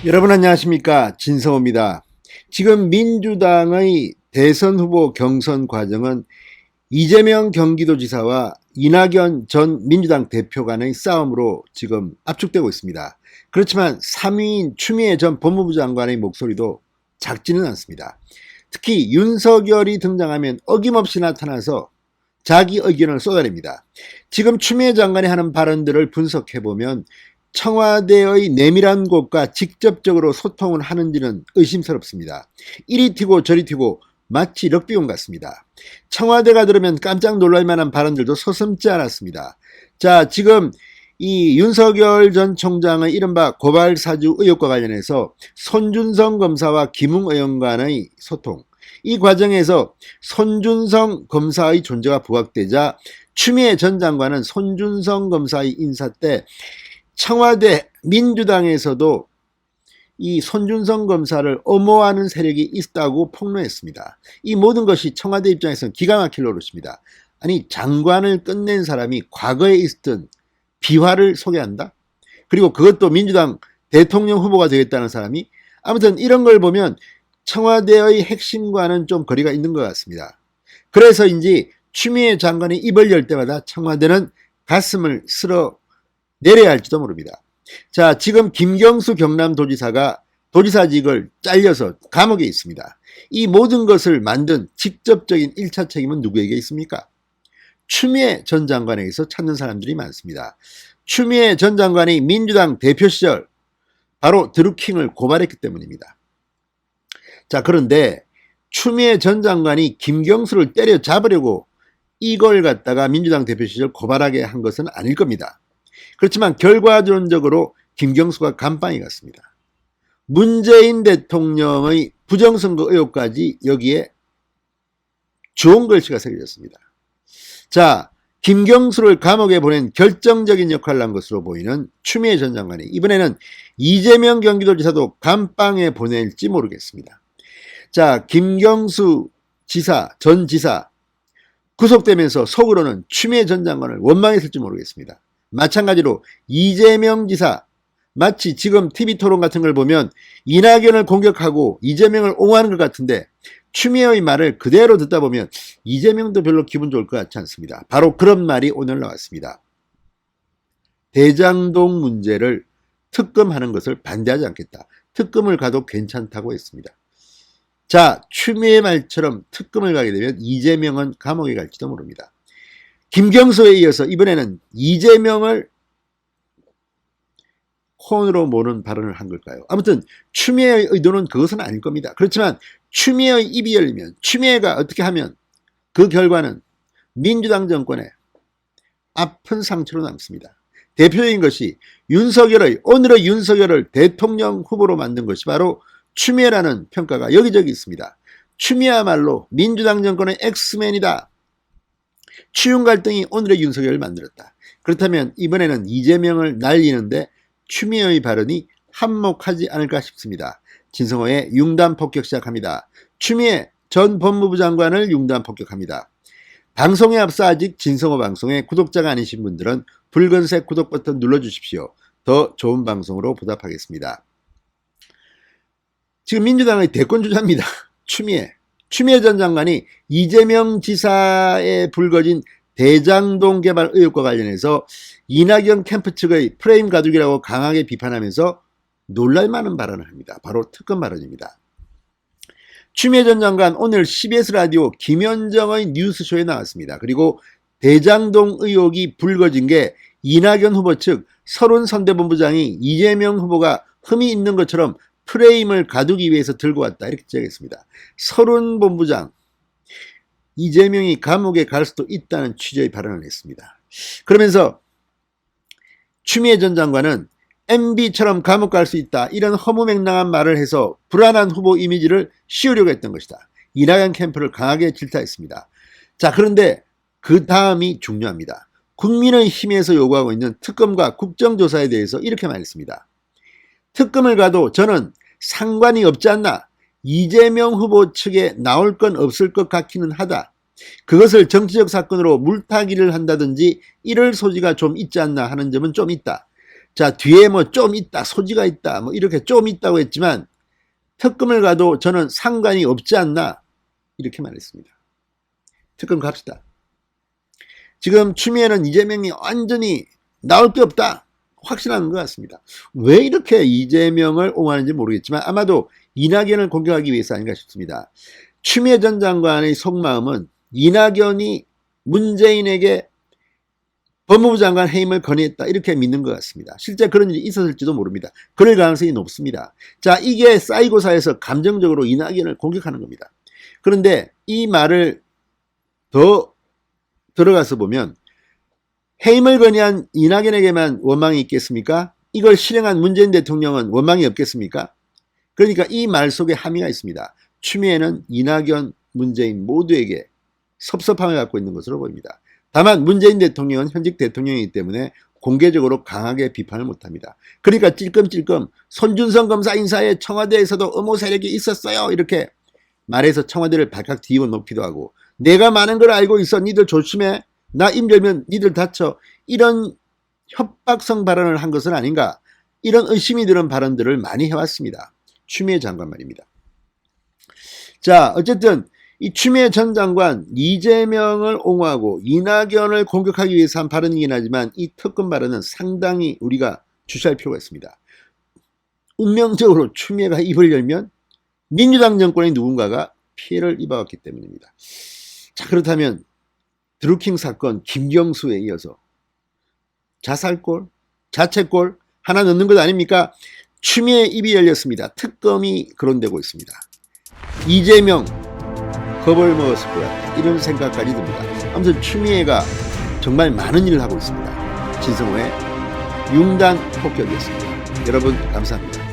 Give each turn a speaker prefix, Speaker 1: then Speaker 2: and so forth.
Speaker 1: 여러분 안녕하십니까, 진성호입니다. 지금 민주당의 대선 후보 경선 과정은 이재명 경기도지사와 이낙연 전 민주당 대표 간의 싸움으로 지금 압축되고 있습니다. 그렇지만 3위인 추미애 전 법무부 장관의 목소리도 작지는 않습니다. 특히 윤석열이 등장하면 어김없이 나타나서 자기 의견을 쏟아냅니다. 지금 추미애 장관이 하는 발언들을 분석해보면 청와대의 내밀한 곳과 직접적으로 소통을 하는지는 의심스럽습니다. 이리 튀고 저리 튀고 마치 럭비공 같습니다. 청와대가 들으면 깜짝 놀랄 만한 발언들도 서슴지 않았습니다. 자, 지금 이 윤석열 전 총장의 이른바 고발사주 의혹과 관련해서 손준성 검사와 김웅 의원 간의 소통, 이 과정에서 손준성 검사의 존재가 부각되자 추미애 전 장관은 손준성 검사의 인사 때 청와대 민주당에서도 이 손준성 검사를 엄호하는 세력이 있다고 폭로했습니다. 이 모든 것이 청와대 입장에서는 기가 막힐 노릇입니다. 아니, 장관을 끝낸 사람이 과거에 있었던 비화를 소개한다? 그리고 그것도 민주당 대통령 후보가 되겠다는 사람이, 아무튼 이런 걸 보면 청와대의 핵심과는 좀 거리가 있는 것 같습니다. 그래서인지 추미애 장관이 입을 열 때마다 청와대는 가슴을 쓸어 내려야 할지도 모릅니다. 자, 지금 김경수 경남도지사가 도지사직을 잘려서 감옥에 있습니다. 이 모든 것을 만든 직접적인 1차 책임은 누구에게 있습니까? 추미애 전 장관에게서 찾는 사람들이 많습니다. 추미애 전 장관이 민주당 대표 시절 바로 드루킹을 고발했기 때문입니다. 자, 그런데 추미애 전 장관이 김경수를 때려잡으려고 이걸 갖다가 민주당 대표 시절 고발하게 한 것은 아닐 겁니다. 그렇지만 결과론적으로 김경수가 감방에 갔습니다. 문재인 대통령의 부정선거 의혹까지 여기에 좋은 글씨가 새겨졌습니다. 자, 김경수를 감옥에 보낸 결정적인 역할을 한 것으로 보이는 추미애 전 장관이 이번에는 이재명 경기도지사도 감방에 보낼지 모르겠습니다. 자, 김경수 전 지사 구속되면서 속으로는 추미애 전 장관을 원망했을지 모르겠습니다. 마찬가지로 이재명 지사, 마치 지금 TV토론 같은 걸 보면 이낙연을 공격하고 이재명을 옹호하는 것 같은데 추미애의 말을 그대로 듣다 보면 이재명도 별로 기분 좋을 것 같지 않습니다. 바로 그런 말이 오늘 나왔습니다. 대장동 문제를 특검하는 것을 반대하지 않겠다. 특검을 가도 괜찮다고 했습니다. 자, 추미애 말처럼 특검을 가게 되면 이재명은 감옥에 갈지도 모릅니다. 김경수에 이어서 이번에는 이재명을 혼으로 모는 발언을 한 걸까요? 아무튼 추미애의 의도는 그것은 아닐 겁니다. 그렇지만 추미애의 입이 열리면, 추미애가 어떻게 하면 그 결과는 민주당 정권에 아픈 상처로 남습니다. 대표적인 것이 오늘의 윤석열을 대통령 후보로 만든 것이 바로 추미애라는 평가가 여기저기 있습니다. 추미애야말로 민주당 정권의 엑스맨이다. 추윤 갈등이 오늘의 윤석열을 만들었다. 그렇다면 이번에는 이재명을 날리는데 추미애의 발언이 한몫하지 않을까 싶습니다. 진성호의 융단 폭격 시작합니다. 추미애 전 법무부 장관을 융단 폭격합니다. 방송에 앞서 아직 진성호 방송에 구독자가 아니신 분들은 붉은색 구독 버튼 눌러주십시오. 더 좋은 방송으로 보답하겠습니다. 지금 민주당의 대권주자입니다. 추미애 전 장관이 이재명 지사에 불거진 대장동 개발 의혹과 관련해서 이낙연 캠프 측의 프레임 가두기라고 강하게 비판하면서 놀랄만한 발언을 합니다. 바로 특검 발언입니다. 추미애 전 장관 오늘 CBS 라디오 김현정의 뉴스쇼에 나왔습니다. 그리고 대장동 의혹이 불거진 게 이낙연 후보 측 서른 선대본부장이 이재명 후보가 흠이 있는 것처럼 프레임을 가두기 위해서 들고 왔다, 이렇게 지적했습니다. 서른 본부장, 이재명이 감옥에 갈 수도 있다는 취지의 발언을 했습니다. 그러면서 추미애 전 장관은 MB처럼 감옥 갈 수 있다, 이런 허무맹랑한 말을 해서 불안한 후보 이미지를 씌우려고 했던 것이다. 이낙연 캠프를 강하게 질타했습니다. 자, 그런데 그 다음이 중요합니다. 국민의힘에서 요구하고 있는 특검과 국정조사에 대해서 이렇게 말했습니다. 특검을 가도 저는 상관이 없지 않나, 이재명 후보 측에 나올 건 없을 것 같기는 하다. 그것을 정치적 사건으로 물타기를 한다든지 이럴 소지가 좀 있지 않나 하는 점은 좀 있다. 자, 뒤에 뭐 좀 있다, 소지가 있다, 뭐 이렇게 좀 있다고 했지만 특검을 가도 저는 상관이 없지 않나 이렇게 말했습니다. 특검 갑시다. 지금 추미애는 이재명이 완전히 나올 게 없다 확신하는 것 같습니다. 왜 이렇게 이재명을 옹호하는지 모르겠지만 아마도 이낙연을 공격하기 위해서 아닌가 싶습니다. 추미애 전 장관의 속마음은 이낙연이 문재인에게 법무부 장관 해임을 건의했다 이렇게 믿는 것 같습니다. 실제 그런 일이 있었을지도 모릅니다. 그럴 가능성이 높습니다. 자, 이게 쌓이고 쌓여서 감정적으로 이낙연을 공격하는 겁니다. 그런데 이 말을 더 들어가서 보면 해임을 건의한 이낙연에게만 원망이 있겠습니까? 이걸 실행한 문재인 대통령은 원망이 없겠습니까? 그러니까 이 말 속에 함의가 있습니다. 추미애는 이낙연, 문재인 모두에게 섭섭함을 갖고 있는 것으로 보입니다. 다만 문재인 대통령은 현직 대통령이기 때문에 공개적으로 강하게 비판을 못합니다. 그러니까 찔끔찔끔 손준성 검사 인사에 청와대에서도 음모 세력이 있었어요 이렇게 말해서 청와대를 발칵 뒤집어 놓기도 하고, 내가 많은 걸 알고 있어 니들 조심해, 나 입 열면 니들 다쳐, 이런 협박성 발언을 한 것은 아닌가, 이런 의심이 드는 발언들을 많이 해왔습니다. 추미애 장관 말입니다. 자, 어쨌든 이 추미애 전 장관 이재명을 옹호하고 이낙연을 공격하기 위해서 한 발언이긴 하지만 이 특검 발언은 상당히 우리가 주시할 필요가 있습니다. 운명적으로 추미애가 입을 열면 민주당 정권의 누군가가 피해를 입어왔기 때문입니다. 자, 그렇다면 드루킹 사건 김경수에 이어서 자살골, 자책골 하나 넣는 것 아닙니까? 추미애 입이 열렸습니다. 특검이 거론되고 있습니다. 이재명 겁을 먹었을 것 같다 이런 생각까지 듭니다. 아무튼 추미애가 정말 많은 일을 하고 있습니다. 진성호의 융단 폭격이었습니다. 여러분 감사합니다.